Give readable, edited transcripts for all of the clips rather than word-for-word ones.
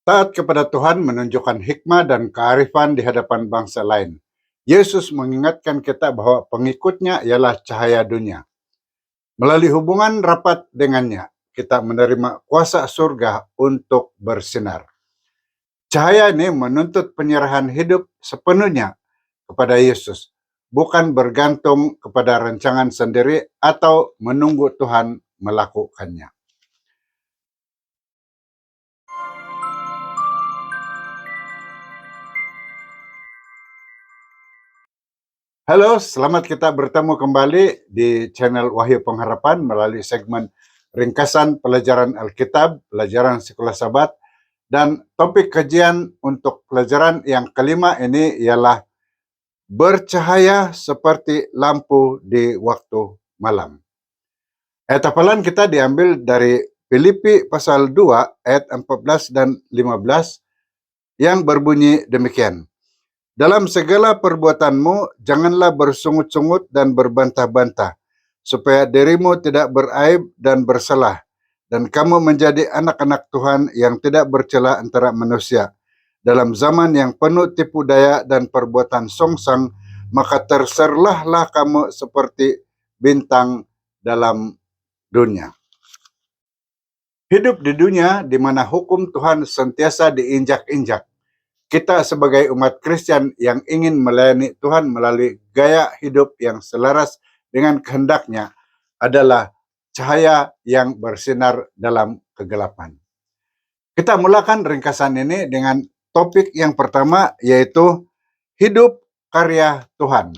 Taat kepada Tuhan menunjukkan hikmah dan kearifan di hadapan bangsa lain. Yesus mengingatkan kita bahwa pengikutnya ialah cahaya dunia. Melalui hubungan rapat dengannya, kita menerima kuasa surga untuk bersinar. Cahaya ini menuntut penyerahan hidup sepenuhnya kepada Yesus, bukan bergantung kepada rancangan sendiri atau menunggu Tuhan melakukannya. Halo, selamat kita bertemu kembali di channel Wahyu Pengharapan melalui segmen ringkasan pelajaran Alkitab, pelajaran sekolah Sabat, dan topik kajian untuk pelajaran yang kelima ini ialah bercahaya seperti lampu di waktu malam. Ayat hafalan kita diambil dari Filipi pasal 2 ayat 14 dan 15 yang berbunyi demikian. Dalam segala perbuatanmu, janganlah bersungut-sungut dan berbantah-bantah, supaya dirimu tidak beraib dan bersalah, dan kamu menjadi anak-anak Tuhan yang tidak bercela antara manusia. Dalam zaman yang penuh tipu daya dan perbuatan songsang, maka terserlahlah kamu seperti bintang dalam dunia. Hidup di dunia di mana hukum Tuhan sentiasa diinjak-injak. Kita sebagai umat Kristen yang ingin melayani Tuhan melalui gaya hidup yang selaras dengan kehendaknya adalah cahaya yang bersinar dalam kegelapan. Kita mulakan ringkasan ini dengan topik yang pertama, yaitu hidup karya Tuhan.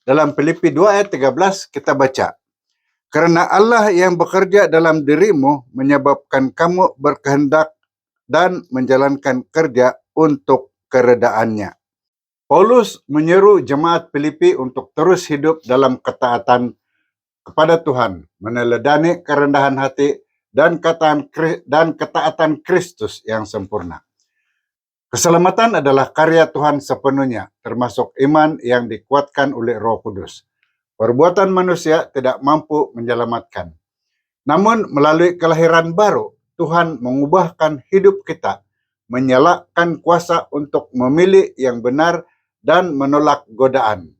Dalam Filipi 2 ayat 13 kita baca, karena Allah yang bekerja dalam dirimu menyebabkan kamu berkehendak dan menjalankan kerja untuk keredaannya. Paulus menyeru jemaat Filipi untuk terus hidup dalam ketaatan kepada Tuhan, meneladani kerendahan hati dan ketaatan Kristus yang sempurna. Keselamatan adalah karya Tuhan sepenuhnya, termasuk iman yang dikuatkan oleh Roh Kudus. Perbuatan manusia tidak mampu menyelamatkan. Namun melalui kelahiran baru, Tuhan mengubahkan hidup kita, menyalakan kuasa untuk memilih yang benar dan menolak godaan.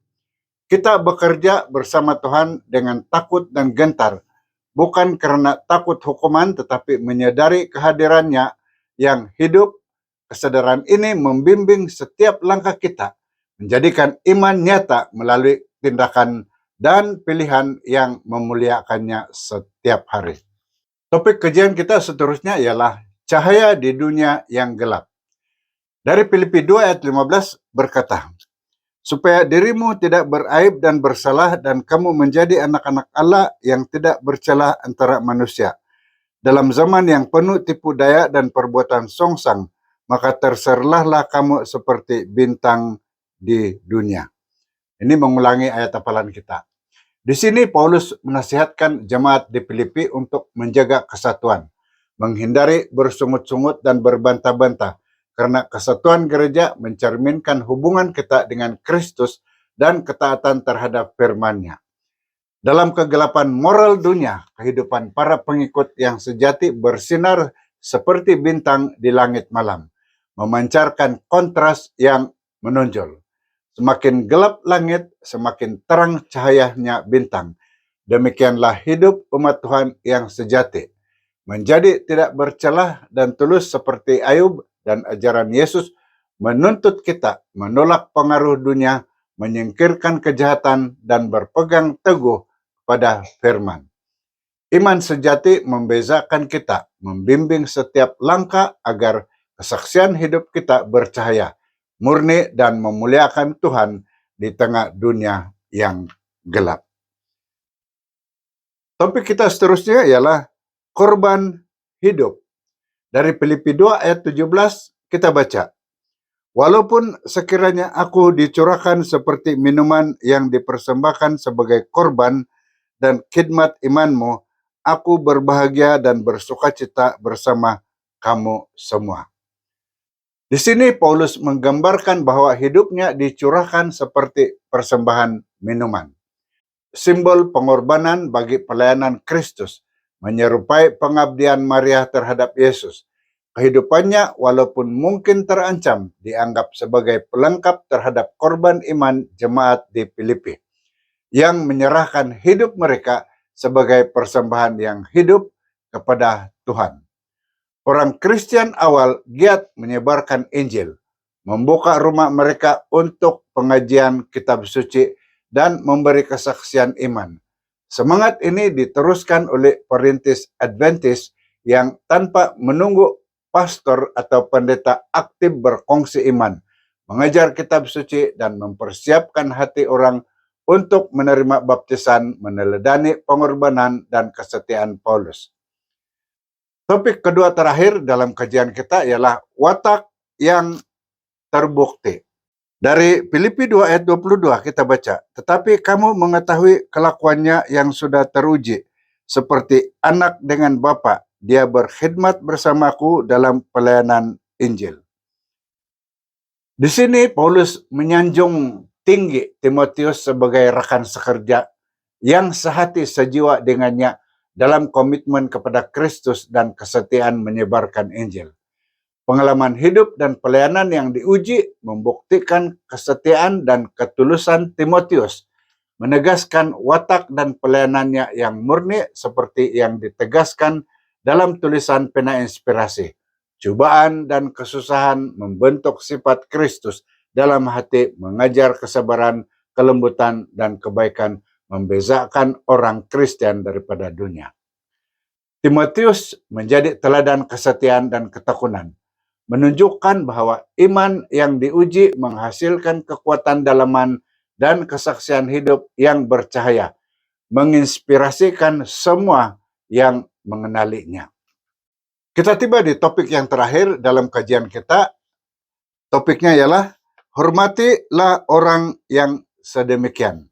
Kita bekerja bersama Tuhan dengan takut dan gentar, bukan karena takut hukuman, tetapi menyadari kehadirannya yang hidup. Kesadaran ini membimbing setiap langkah kita, menjadikan iman nyata melalui tindakan dan pilihan yang memuliakannya setiap hari. Topik kajian kita seterusnya ialah cahaya di dunia yang gelap. Dari Filipi 2 ayat 15 berkata, supaya dirimu tidak beraib dan bersalah dan kamu menjadi anak-anak Allah yang tidak bercela antara manusia. Dalam zaman yang penuh tipu daya dan perbuatan songsang, maka terserlahlah kamu seperti bintang di dunia. Ini mengulangi ayat hafalan kita. Di sini Paulus menasihatkan jemaat di Filipi untuk menjaga kesatuan, menghindari bersungut-sungut dan berbantah-bantah, karena kesatuan gereja mencerminkan hubungan kita dengan Kristus dan ketaatan terhadap firman-Nya. Dalam kegelapan moral dunia, kehidupan para pengikut yang sejati bersinar seperti bintang di langit malam, memancarkan kontras yang menonjol. Semakin gelap langit, semakin terang cahayanya bintang. Demikianlah hidup umat Tuhan yang sejati, menjadi tidak bercelah dan tulus seperti Ayub, dan ajaran Yesus menuntut kita menolak pengaruh dunia, menyingkirkan kejahatan, dan berpegang teguh pada firman. Iman sejati membezakan kita, membimbing setiap langkah agar kesaksian hidup kita bercahaya, murni, dan memuliakan Tuhan di tengah dunia yang gelap. Topik kita seterusnya ialah korban hidup. Dari Filipi 2 ayat 17 kita baca, walaupun sekiranya aku dicurahkan seperti minuman yang dipersembahkan sebagai korban dan khidmat imanmu, aku berbahagia dan bersukacita bersama kamu semua. Di sini Paulus menggambarkan bahwa hidupnya dicurahkan seperti persembahan minuman. Simbol pengorbanan bagi pelayanan Kristus, menyerupai pengabdian Maria terhadap Yesus. Kehidupannya walaupun mungkin terancam dianggap sebagai pelengkap terhadap korban iman jemaat di Filipi yang menyerahkan hidup mereka sebagai persembahan yang hidup kepada Tuhan. Orang Kristen awal giat menyebarkan Injil, membuka rumah mereka untuk pengajian kitab suci, dan memberi kesaksian iman. Semangat ini diteruskan oleh perintis Adventist yang tanpa menunggu pastor atau pendeta aktif berkongsi iman, mengajar kitab suci, dan mempersiapkan hati orang untuk menerima baptisan, meneladani pengorbanan dan kesetiaan Paulus. Topik kedua terakhir dalam kajian kita ialah watak yang terbukti. Dari Filipi 2 ayat 22 kita baca, tetapi kamu mengetahui kelakuannya yang sudah teruji, seperti anak dengan bapa, dia berkhidmat bersamaku dalam pelayanan Injil. Di sini Paulus menyanjung tinggi Timotius sebagai rekan sekerja yang sehati sejiwa dengannya dalam komitmen kepada Kristus dan kesetiaan menyebarkan Injil. Pengalaman hidup dan pelayanan yang diuji membuktikan kesetiaan dan ketulusan Timotius, menegaskan watak dan pelayanannya yang murni seperti yang ditegaskan dalam tulisan pena inspirasi. Cobaan dan kesusahan membentuk sifat Kristus dalam hati, mengajar kesabaran, kelembutan, dan kebaikan, membezakan orang Kristen daripada dunia. Timotius menjadi teladan kesetiaan dan ketekunan, menunjukkan bahwa iman yang diuji menghasilkan kekuatan dalaman dan kesaksian hidup yang bercahaya, menginspirasikan semua yang mengenalinya. Kita tiba di topik yang terakhir dalam kajian kita. Topiknya ialah hormatilah orang yang sedemikian.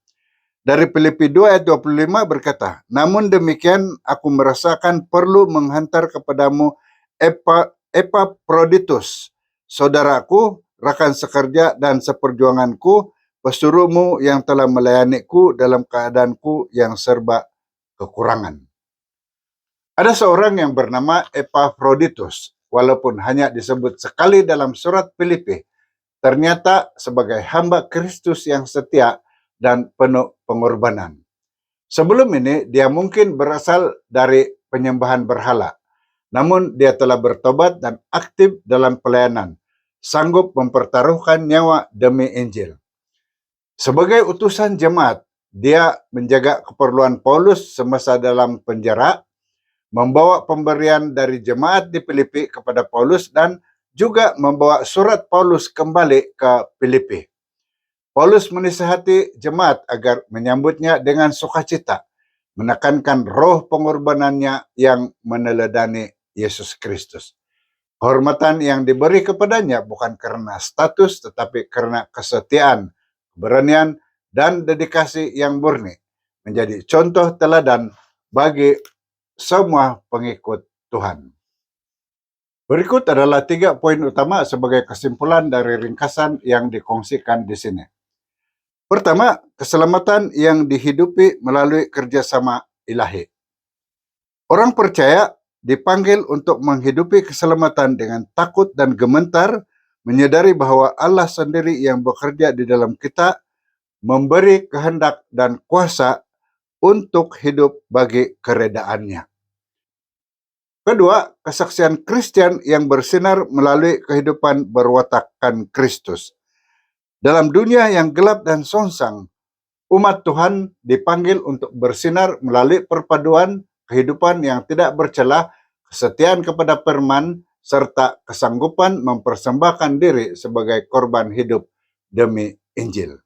Dari Filipi 2 ayat 25 berkata, namun demikian aku merasakan perlu menghantar kepadamu Epaphroditus, saudaraku, rekan sekerja dan seperjuanganku, pesuruhmu yang telah melayaniku dalam keadaanku yang serba kekurangan. Ada seorang yang bernama Epaphroditus, walaupun hanya disebut sekali dalam surat Filipi, ternyata sebagai hamba Kristus yang setia dan penuh pengorbanan. Sebelum ini dia mungkin berasal dari penyembahan berhala, namun dia telah bertobat dan aktif dalam pelayanan, sanggup mempertaruhkan nyawa demi Injil. Sebagai utusan jemaat, dia menjaga keperluan Paulus semasa dalam penjara, membawa pemberian dari jemaat di Filipi kepada Paulus, dan juga membawa surat Paulus kembali ke Filipi. Paulus menasihati jemaat agar menyambutnya dengan sukacita, menekankan roh pengorbanannya yang meneladani Yesus Kristus. Kehormatan yang diberi kepadanya bukan karena status, tetapi karena kesetiaan, keberanian, dan dedikasi yang murni, menjadi contoh teladan bagi semua pengikut Tuhan. Berikut adalah 3 poin utama sebagai kesimpulan dari ringkasan yang dikongsikan di sini. Pertama, keselamatan yang dihidupi melalui kerjasama ilahi. Orang percaya dipanggil untuk menghidupi keselamatan dengan takut dan gemetar, menyadari bahwa Allah sendiri yang bekerja di dalam kita, memberi kehendak dan kuasa untuk hidup bagi keredaannya. Kedua, kesaksian Kristen yang bersinar melalui kehidupan berwatakkan Kristus. Dalam dunia yang gelap dan songsang, umat Tuhan dipanggil untuk bersinar melalui perpaduan kehidupan yang tidak bercela, kesetiaan kepada firman, serta kesanggupan mempersembahkan diri sebagai korban hidup demi Injil.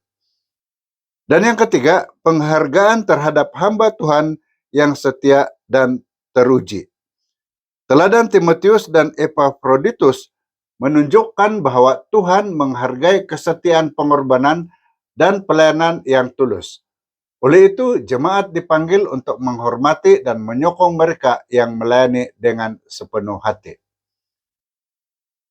Dan yang ketiga, penghargaan terhadap hamba Tuhan yang setia dan teruji. Teladan Timotius dan Epaphroditus menunjukkan bahwa Tuhan menghargai kesetiaan pengorbanan dan pelayanan yang tulus. Oleh itu, jemaat dipanggil untuk menghormati dan menyokong mereka yang melayani dengan sepenuh hati.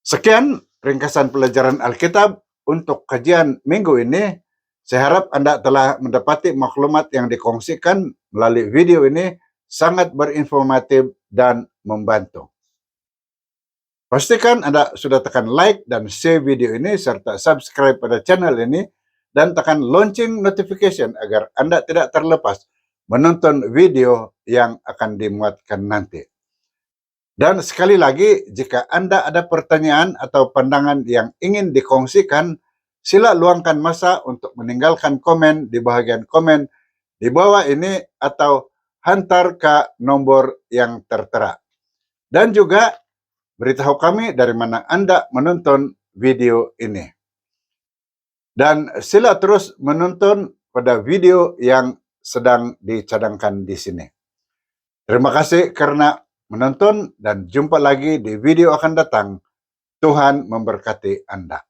Sekian ringkasan pelajaran Alkitab untuk kajian minggu ini. Saya harap Anda telah mendapati maklumat yang dikongsikan melalui video ini sangat berinformatif dan membantu. Pastikan Anda sudah tekan like dan share video ini serta subscribe pada channel ini dan tekan lonceng notification agar Anda tidak terlepas menonton video yang akan dimuatkan nanti. Dan sekali lagi, jika Anda ada pertanyaan atau pandangan yang ingin dikongsikan, sila luangkan masa untuk meninggalkan komen di bahagian komen di bawah ini atau hantar ke nomor yang tertera. Dan juga beritahu kami dari mana Anda menonton video ini. Dan sila terus menonton pada video yang sedang dicadangkan di sini. Terima kasih karena menonton dan jumpa lagi di video akan datang. Tuhan memberkati Anda.